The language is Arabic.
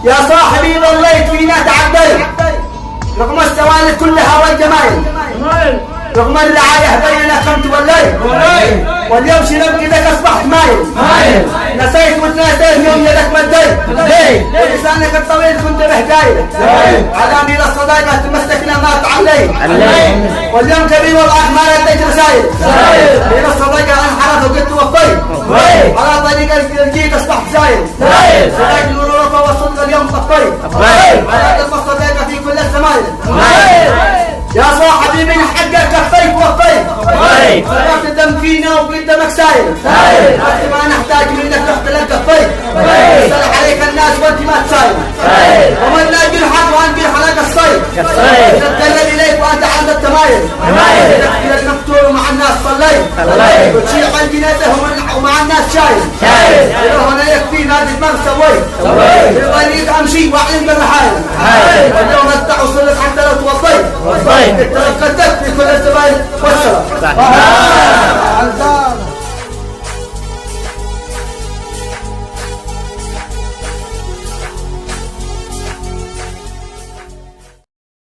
يا صاحبي ظليت فينا تعديت رغم السوالف كلها والجمايل، رغم الرعاية بيننا كنت وليت، واليوم شنب كذاك اصبحت مايل، نسيت وتناسيت يوم يدك مديت، ولسانك الطويل كنت بهجايل، على ميل الصداقة تمسكنا ما تعليت، واليوم كبير والله ما رديت رسايل، ميل الصداقة انحرف وقلت وفيت، على طريق الجيت اصبحت زايل، صداق الورورة والصدق اليوم طفيت، على قدم الصداقة في كل الزمايل، يا صاحبي من حقك كفيت وفيت، صرفت الدم فينا وقدامك سايل، وقت ما نحتاج منك تختلف كفيت، يسأل عليك الناس وانت ما تسايل، ومن لا جرحك وانجرح لك الصيد، تتكلم اليك وانت عند التمايل، تكفيك مقتول ومع الناس صليت، وتشيع عن جنازه ومع الناس شايل، هنا يكفي نادي ما سويت، يبغى امشي واعلم بالرحايل، واليوم ادعوا